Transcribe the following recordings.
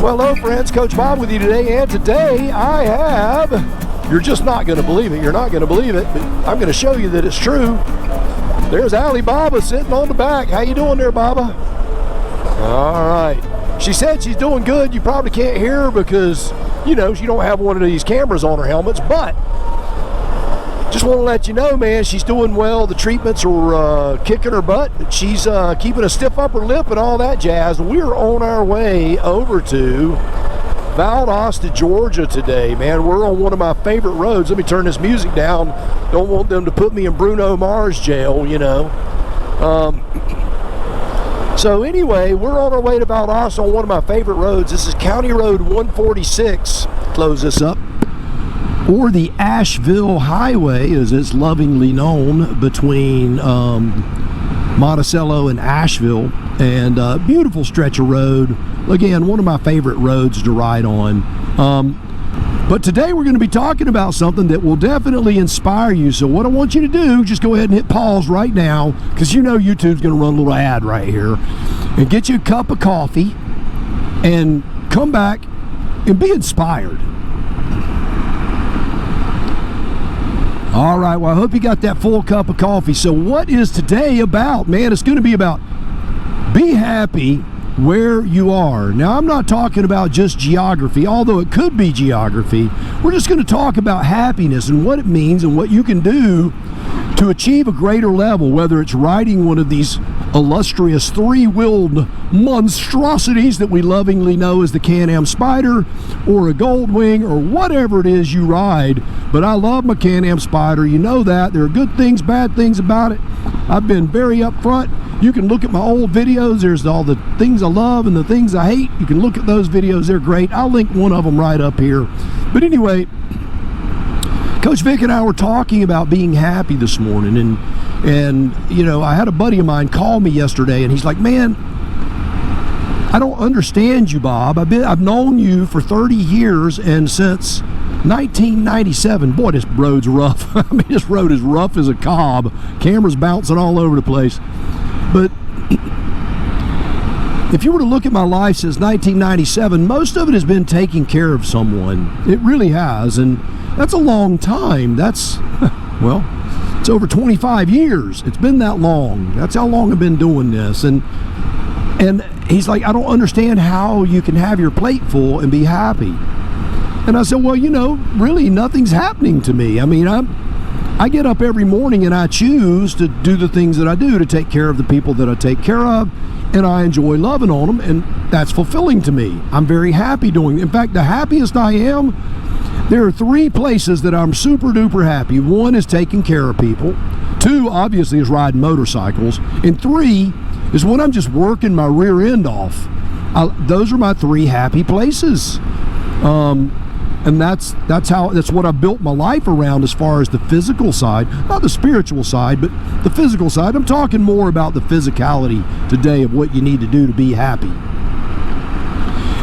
Well, hello friends, Coach Bob with you today, and today I have, you're just not going to believe it, you're not going to believe it, but I'm going to show you that it's true. There's Alibaba sitting on the back. How you doing there, Baba? All right. She said she's doing good. You probably can't hear her because, you know, she don't have one of these cameras on her helmets, but just want to let you know, man, she's doing well. The treatments are kicking her butt. She's keeping a stiff upper lip and all that jazz. We're on our way over to Valdosta, Georgia today, man. We're on one of my favorite roads. Let me turn this music down. Don't want them to put me in Bruno Mars jail, you know. So anyway, we're on our way to Valdosta on one of my favorite roads. This is County Road 146. Close this up. Or the Asheville Highway, as it's lovingly known, between Monticello and Asheville. And beautiful stretch of road. Again, one of my favorite roads to ride on. But today we're going to be talking about something that will definitely inspire you. So what I want you to do, just go ahead and hit pause right now, because you know YouTube's going to run a little ad right here, and get you a cup of coffee and come back and be inspired. All right, well, I hope you got that full cup of coffee. So what is today about? Man, it's going to be about be happy where you are. Now, I'm not talking about just geography, although it could be geography. We're just going to talk about happiness and what it means and what you can do to achieve a greater level, whether it's riding one of these illustrious three-wheeled monstrosities that we lovingly know as the CanAm Spyder, or a Goldwing, or whatever it is you ride. But I love my CanAm Spyder. You know that. There are good things, bad things about it. I've been very upfront. You can look at my old videos. There's all the things I love and the things I hate. You can look at those videos. They're great. I'll link one of them right up here. But anyway, Coach Vic and I were talking about being happy this morning, and you know, I had a buddy of mine call me yesterday, and he's like, man, I don't understand you, Bob. I've known you for 30 years, and since 1997, boy, this road's rough. I mean, this road is rough as a cob. Cameras bouncing all over the place. But if you were to look at my life since 1997, most of it has been taking care of someone. It really has, and that's a long time. That's, well, it's over 25 years. It's been that long. That's how long I've been doing this. And he's like, I don't understand how you can have your plate full and be happy. And I said, well, you know, really nothing's happening to me. I mean, I get up every morning and I choose to do the things that I do to take care of the people that I take care of, and I enjoy loving on them, and that's fulfilling to me. I'm very happy doing it. In fact, the happiest I am, there are three places that I'm super duper happy. One is taking care of people. Two, obviously, is riding motorcycles. And three is when I'm just working my rear end off. Those are my three happy places. And that's what I built my life around as far as the physical side, not the spiritual side, but the physical side. I'm talking more about the physicality today of what you need to do to be happy.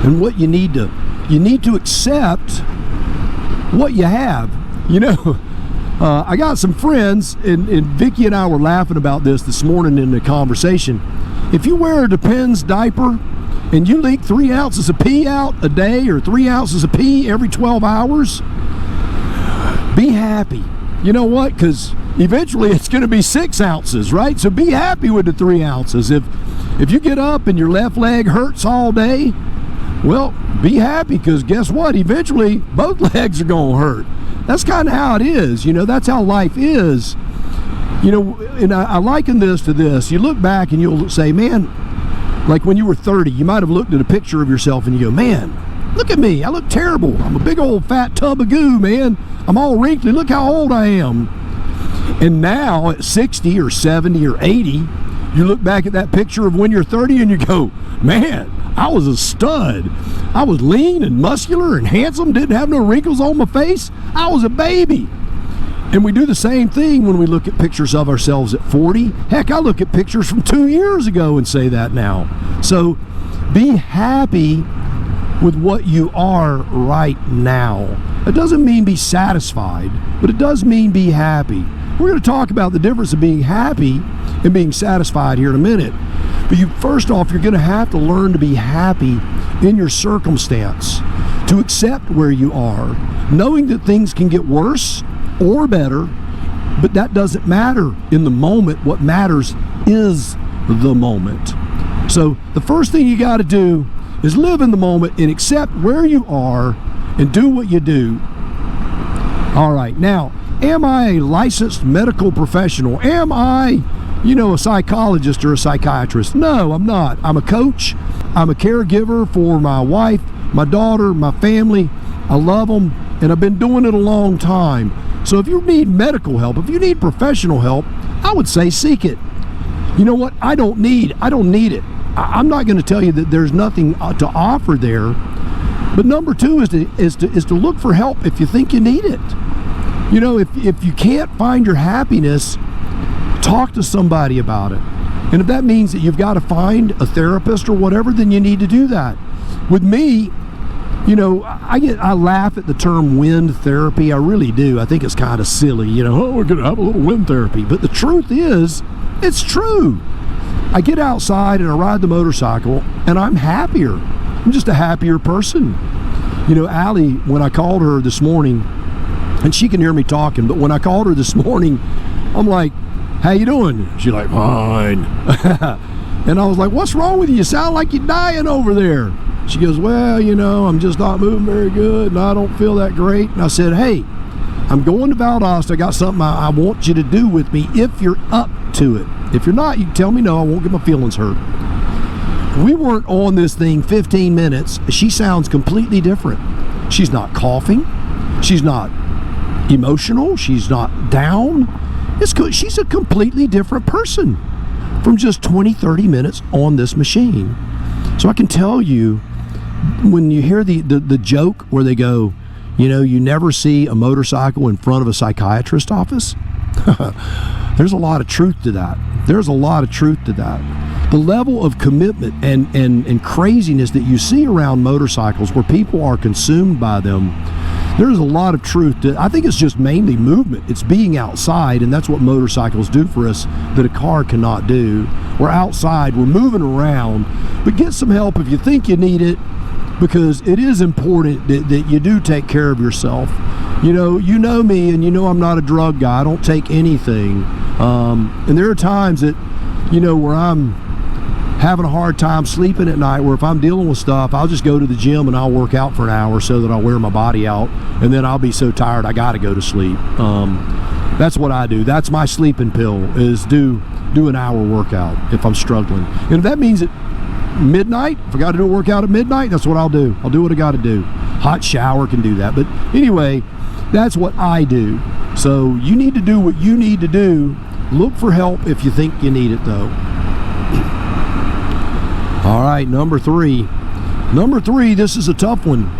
And what you need to accept what you have. You know, I got some friends, and Vicky and I were laughing about this morning in the conversation. If you wear a Depends diaper and you leak 3 ounces of pee out a day, or 3 ounces of pee every 12 hours, be happy. You know what? Because eventually it's going to be 6 ounces, right? So be happy with the 3 ounces. If you get up and your left leg hurts all day, well, be happy, because guess what? Eventually both legs are going to hurt. That's kind of how it is. You know, that's how life is. You know, and I liken this to this. You look back and you'll say, man, like when you were 30, you might have looked at a picture of yourself and you go, man, look at me. I look terrible. I'm a big old fat tub of goo, man. I'm all wrinkly. Look how old I am. And now at 60 or 70 or 80, you look back at that picture of when you're 30 and you go, man, I was a stud. I was lean and muscular and handsome, didn't have no wrinkles on my face. I was a baby. And we do the same thing when we look at pictures of ourselves at 40. Heck, I look at pictures from 2 years ago and say that now. So be happy with what you are right now. It doesn't mean be satisfied, but it does mean be happy. We're going to talk about the difference of being happy and being satisfied here in a minute. But first off, you're going to have to learn to be happy in your circumstance, to accept where you are, knowing that things can get worse or better, but that doesn't matter in the moment. What matters is the moment. So the first thing you got to do is live in the moment and accept where you are and do what you do. All right, now, am I a licensed medical professional? Am I, a psychologist or a psychiatrist? No, I'm not. I'm a coach. I'm a caregiver for my wife, my daughter, my family. I love them, and I've been doing it a long time. So if you need medical help, if you need professional help, I would say seek it. You know what? I don't need it. I'm not going to tell you that there's nothing to offer there. But number two is to look for help if you think you need it. If you can't find your happiness, talk to somebody about it. And if that means that you've got to find a therapist or whatever, then you need to do that. With me, I laugh at the term wind therapy. I really do. I think it's kind of silly. We're going to have a little wind therapy. But the truth is, it's true. I get outside and I ride the motorcycle, and I'm happier. I'm just a happier person. Allie, when I called her this morning, and she can hear me talking, but when I called her this morning, I'm like, how you doing? She's like, fine. And I was like, what's wrong with you? You sound like you're dying over there. She goes, well, I'm just not moving very good, and I don't feel that great. And I said, hey, I'm going to Valdosta. I got something I want you to do with me if you're up to it. If you're not, you can tell me no. I won't get my feelings hurt. We weren't on this thing 15 minutes. She sounds completely different. She's not coughing. She's not emotional. She's not down. She's a completely different person from just 20, 30 minutes on this machine. So I can tell you, when you hear the joke where they go, you never see a motorcycle in front of a psychiatrist's office, there's a lot of truth to that. There's a lot of truth to that. The level of commitment and craziness that you see around motorcycles where people are consumed by them, there's a lot of truth to. I think it's just mainly movement. It's being outside, and that's what motorcycles do for us that a car cannot do. We're outside, we're moving around, but get some help if you think you need it, because it is important that you do take care of yourself. You know me, and I'm not a drug guy. I don't take anything. And there are times that, where I'm having a hard time sleeping at night, where if I'm dealing with stuff, I'll just go to the gym and I'll work out for an hour so that I'll wear my body out, and then I'll be so tired I got to go to sleep. That's what I do. That's my sleeping pill, is do an hour workout if I'm struggling. And if that means at midnight, if I got to do a workout at midnight, that's what I'll do. I'll do what I got to do. Hot shower can do that. But anyway, that's what I do. So you need to do what you need to do. Look for help if you think you need it, though. All right, number three. This is a tough one.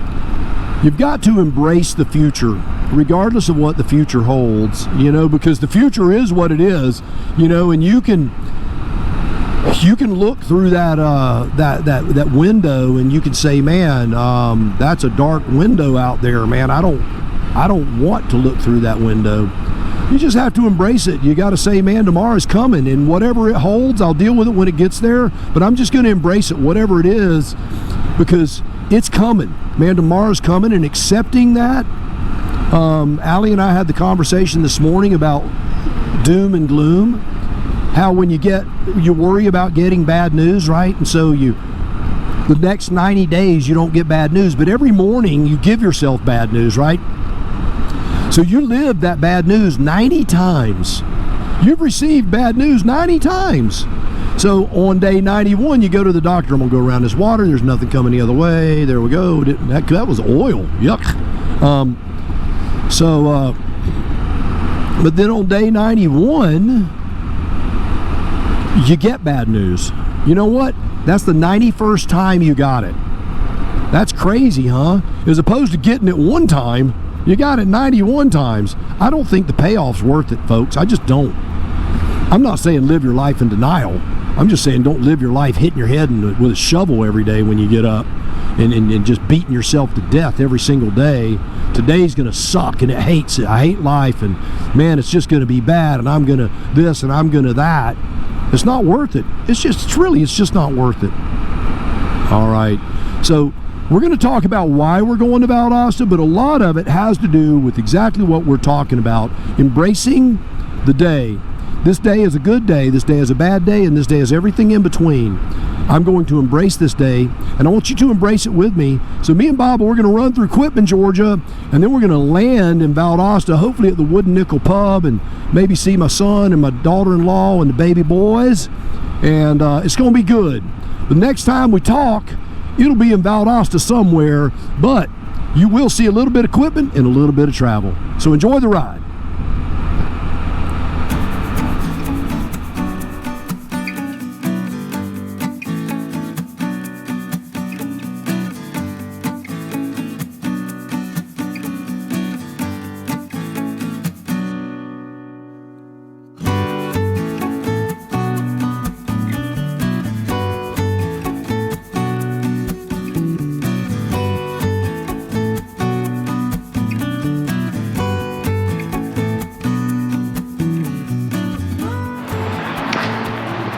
You've got to embrace the future, regardless of what the future holds, because the future is what it is, and you can look through that window and you can say, man, that's a dark window out there, man. I don't want to look through that window. You just have to embrace it. You got to say, man, tomorrow's coming, and whatever it holds, I'll deal with it when it gets there, but I'm just going to embrace it, whatever it is, because it's coming. Man, tomorrow's coming, and accepting that. Allie and I had the conversation this morning about doom and gloom, how when you worry about getting bad news, right? And so the next 90 days you don't get bad news, but every morning you give yourself bad news, right? So you live that bad news 90 times. You've received bad news 90 times. So on day 91, you go to the doctor. I'm going to go around this water. There's nothing coming the other way. There we go. That was oil. Yuck. But then on day 91, you get bad news. You know what? That's the 91st time you got it. That's crazy, huh? As opposed to getting it one time, you got it 91 times. I don't think the payoff's worth it, folks. I just don't. I'm not saying live your life in denial. I'm just saying don't live your life hitting your head with a shovel every day when you get up and just beating yourself to death every single day. Today's going to suck and it hates it. I hate life, and man, it's just going to be bad, and I'm going to this and I'm going to that. It's not worth it. It's just not worth it. All right. So we're going to talk about why we're going to Valdosta, but a lot of it has to do with exactly what we're talking about, embracing the day. This day is a good day, this day is a bad day, and this day is everything in between. I'm going to embrace this day, and I want you to embrace it with me. So me and Bob, we're going to run through Quitman, Georgia, and then we're going to land in Valdosta, hopefully at the Wooden Nickel Pub, and maybe see my son and my daughter-in-law and the baby boys, and it's going to be good. The next time we talk, it'll be in Valdosta somewhere, but you will see a little bit of Quitman and a little bit of travel. So enjoy the ride.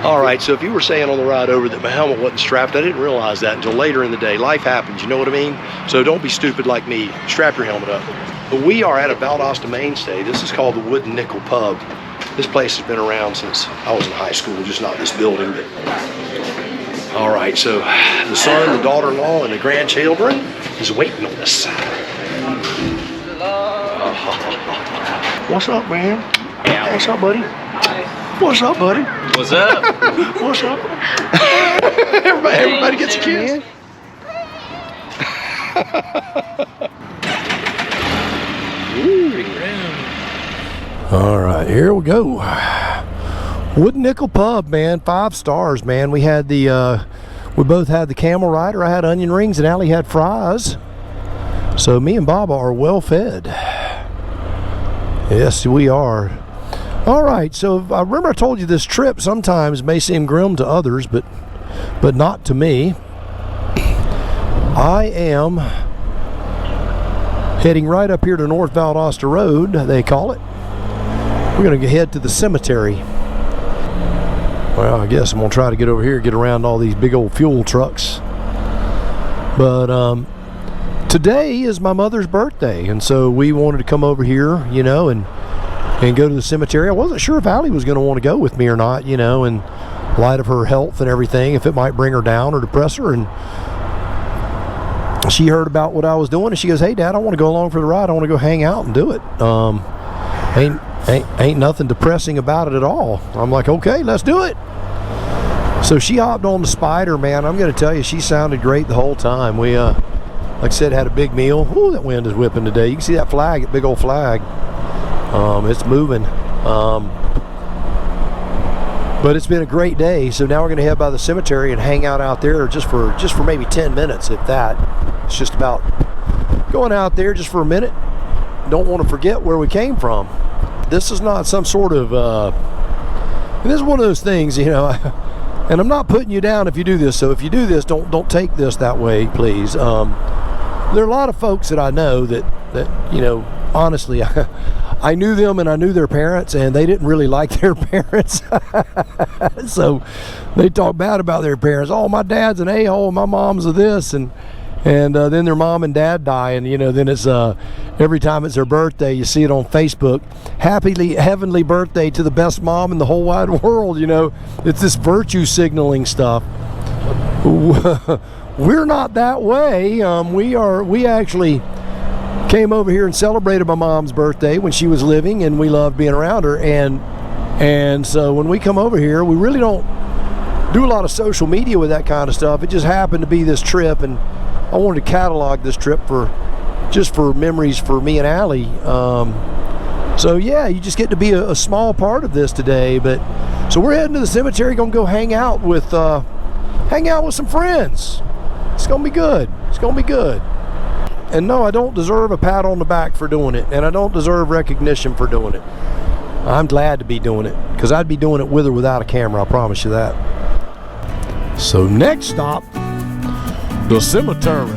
All right, so if you were saying on the ride over that my helmet wasn't strapped, I didn't realize that until later in the day. Life happens, you know what I mean? So don't be stupid like me. Strap your helmet up. But we are at a Valdosta mainstay. This is called the Wooden Nickel Pub. This place has been around since I was in high school, just not this building. But all right, so the son, the daughter-in-law, and the grandchildren is waiting on us. What's up, man? What's up, buddy? What's up, buddy? What's up? What's up? everybody gets a kiss. All right, here we go. Wooden Nickel Pub, man, 5 stars, man. We had the, we both had the Camel Rider. I had onion rings, and Allie had fries. So me and Baba are well fed. Yes, we are. All right, so I remember I told you this trip sometimes may seem grim to others, but not to me. I am heading right up here to North Valdosta Road, they call it. We're going to head to the cemetery. Well, I guess I'm going to try to get over here, get around all these big old fuel trucks. But today is my mother's birthday, and so we wanted to come over here, you know, and go to the cemetery. I wasn't sure if Allie was going to want to go with me or not, you know, in light of her health and everything, if it might bring her down or depress her. And she heard about what I was doing, and she goes, "Hey, Dad, I want to go along for the ride. I want to go hang out and do it. Ain't nothing depressing about it at all." I'm like, "Okay, let's do it." So she hopped on the Spyder, man. I'm going to tell you, she sounded great the whole time. We, like I said, had a big meal. Ooh, that wind is whipping today. You can see that flag, that big old flag. It's moving, but it's been a great day. So now we're going to head by the cemetery and hang out there just for maybe 10 minutes, if that. It's just about going out there just for a minute. Don't want to forget where we came from. This is not some sort of and this is one of those things, you know, and I'm not putting you down if you do this. So if you do this, don't take this that way, please. There are a lot of folks that I know that you know, honestly, I knew them and I knew their parents, and they didn't really like their parents. So they talk bad about their parents. "Oh, my dad's an a-hole, my mom's a this," and then their mom and dad die, and you know, then it's every time it's their birthday, you see it on Facebook, heavenly birthday to the best mom in the whole wide world. You know, it's this virtue signaling stuff. We're not that way. We actually came over here and celebrated my mom's birthday when she was living, and we loved being around her, and so when we come over here, we really don't do a lot of social media with that kind of stuff. It just happened to be this trip, and I wanted to catalog this trip just for memories for me and Allie. So yeah, you just get to be a small part of this today. But so we're heading to the cemetery, gonna go hang out with some friends. It's gonna be good. It's gonna be good. And no, I don't deserve a pat on the back for doing it, and I don't deserve recognition for doing it. I'm glad to be doing it, because I'd be doing it with or without a camera, I promise you that. So next stop, the cemetery.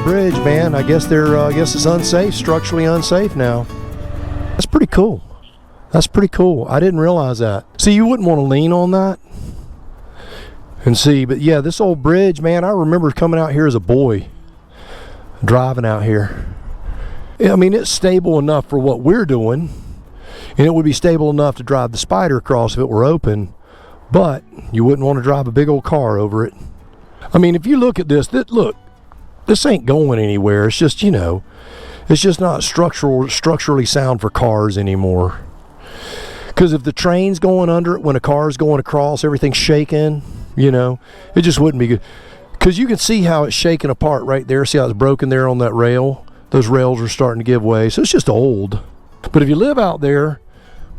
bridge, man. I guess I guess it's unsafe, structurally unsafe now. That's pretty cool. That's pretty cool. I didn't realize that. See, you wouldn't want to lean on that and see, but yeah, this old bridge, man, I remember coming out here as a boy, driving out here. I mean, it's stable enough for what we're doing, and it would be stable enough to drive the Spyder across if it were open, but you wouldn't want to drive a big old car over it. I mean, if you look at this, look, this ain't going anywhere. It's just, you know, it's just not structurally sound for cars anymore. Because if the train's going under it when a car's going across, everything's shaking, you know, it just wouldn't be good. Because you can see how it's shaking apart right there. See how it's broken there on that rail? Those rails are starting to give way. So it's just old. But if you live out there,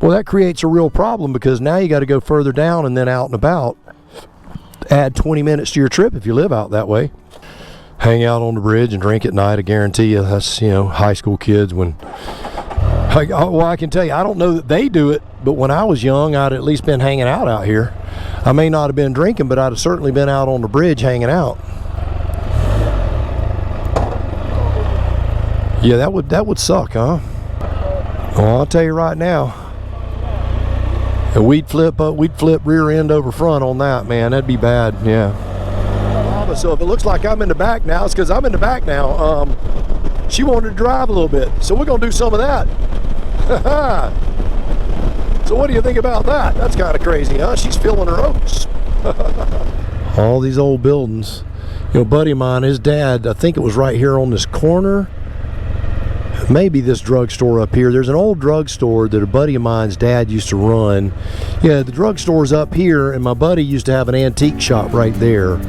well, that creates a real problem, because now you got to go further down and then out and about. Add 20 minutes to your trip if you live out that way. Hang out on the bridge and drink at night. I guarantee you that's, you know, high school kids when... Well, I can tell you, I don't know that they do it, but when I was young, I'd at least been hanging out here. I may not have been drinking, but I'd have certainly been out on the bridge hanging out. Yeah, that would suck, huh? Well, I'll tell you right now, we'd flip rear end over front on that, man. That'd be bad, yeah. So if it looks like I'm in the back now, it's because I'm in the back now. She wanted to drive a little bit, so we're gonna do some of that. So what do you think about that? That's kind of crazy, huh? She's filling her oats. All these old buildings. You know, a buddy of mine, his dad, I think it was right here on this corner. Maybe this drugstore up here. There's an old drugstore that a buddy of mine's dad used to run. Yeah, the drugstore's up here, and my buddy used to have an antique shop right there.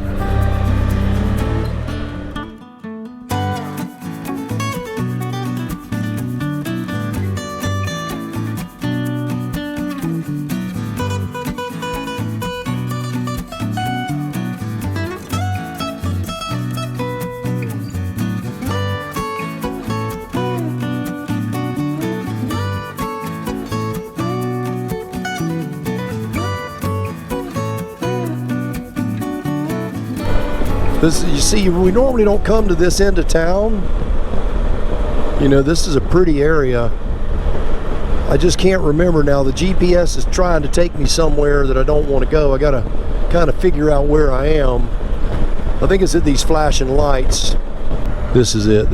You see, we normally don't come to this end of town. You know, this is a pretty area. I just can't remember now. The GPS is trying to take me somewhere that I don't want to go. I gotta kind of figure out where I am. I think it's at these flashing lights. This is it.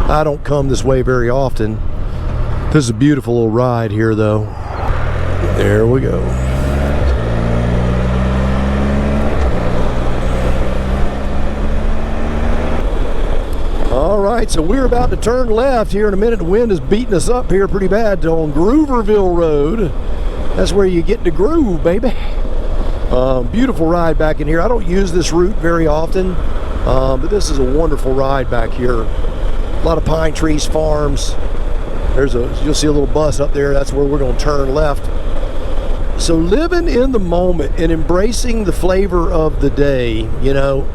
I don't come this way very often. This is a beautiful little ride here, though. There we go. Alright, so we're about to turn left here in a minute. The wind is beating us up here pretty bad on Grooverville Road. That's where you get to groove, baby. Beautiful ride back in here. I don't use this route very often, but this is a wonderful ride back here. A lot of pine trees, farms. You'll see a little bus up there. That's where we're going to turn left. So living in the moment and embracing the flavor of the day, you know.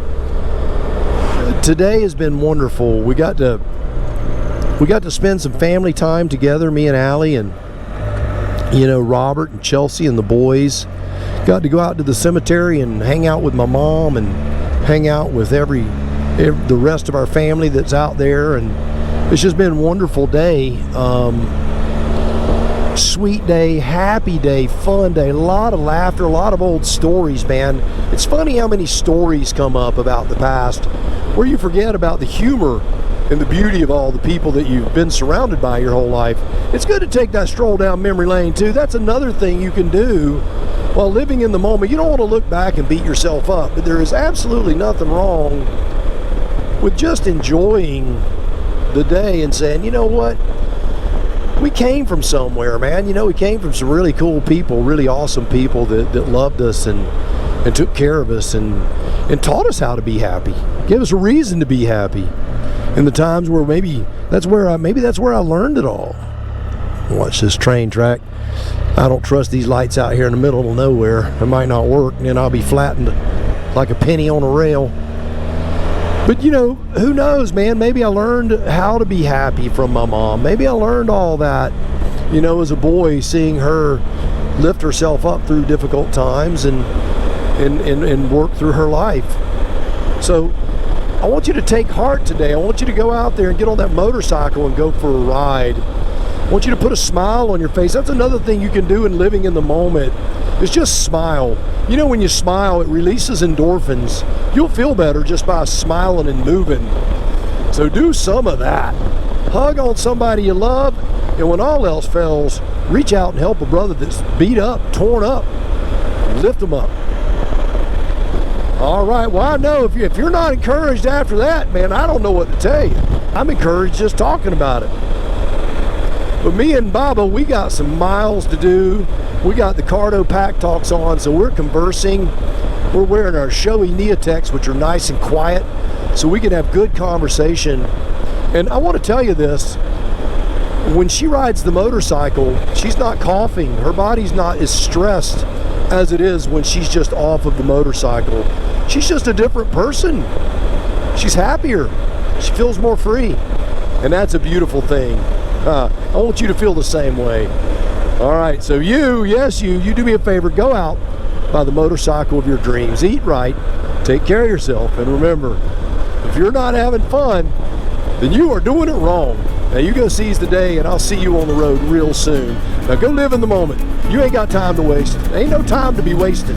Today has been wonderful. We got to spend some family time together, me and Allie, and you know, Robert and Chelsea and the boys. Got to go out to the cemetery and hang out with my mom and hang out with the rest of our family that's out there, and it's just been a wonderful day. Sweet day, happy day, fun day, a lot of laughter, a lot of old stories, man. It's funny how many stories come up about the past where you forget about the humor and the beauty of all the people that you've been surrounded by your whole life. It's good to take that stroll down memory lane too. That's another thing you can do while living in the moment. You don't want to look back and beat yourself up, but there is absolutely nothing wrong with just enjoying the day and saying, you know what, we came from somewhere, man. You know, we came from some really cool people, really awesome people that loved us and took care of us and taught us how to be happy, gave us a reason to be happy in the times where maybe that's where I learned it all. Watch this train track. I don't trust these lights out here in the middle of nowhere. It might not work, and then I'll be flattened like a penny on a rail. But you know, who knows, man? Maybe I learned how to be happy from my mom. Maybe I learned all that, you know, as a boy, seeing her lift herself up through difficult times and work through her life. So I want you to take heart today. I want you to go out there and get on that motorcycle and go for a ride. I want you to put a smile on your face. That's another thing you can do in living in the moment, is just smile. You know, when you smile, it releases endorphins. You'll feel better just by smiling and moving. So do some of that. Hug on somebody you love, and when all else fails, reach out and help a brother that's beat up, torn up. Lift them up. All right, well, I know if you're not encouraged after that, man, I don't know what to tell you. I'm encouraged just talking about it. But me and Baba, we got some miles to do. We got the Cardo Pack Talks on, so we're conversing. We're wearing our Shoei Neotec, which are nice and quiet, so we can have good conversation. And I want to tell you this, when she rides the motorcycle, she's not coughing. Her body's not as stressed as it is when she's just off of the motorcycle. She's just a different person. She's happier. She feels more free. And that's a beautiful thing. I want you to feel the same way. All right, so you do me a favor, go out by the motorcycle of your dreams. Eat right, take care of yourself, and remember, if you're not having fun, then you are doing it wrong. Now you go seize the day, and I'll see you on the road real soon. Now go live in the moment. You ain't got time to waste. There ain't no time to be wasted.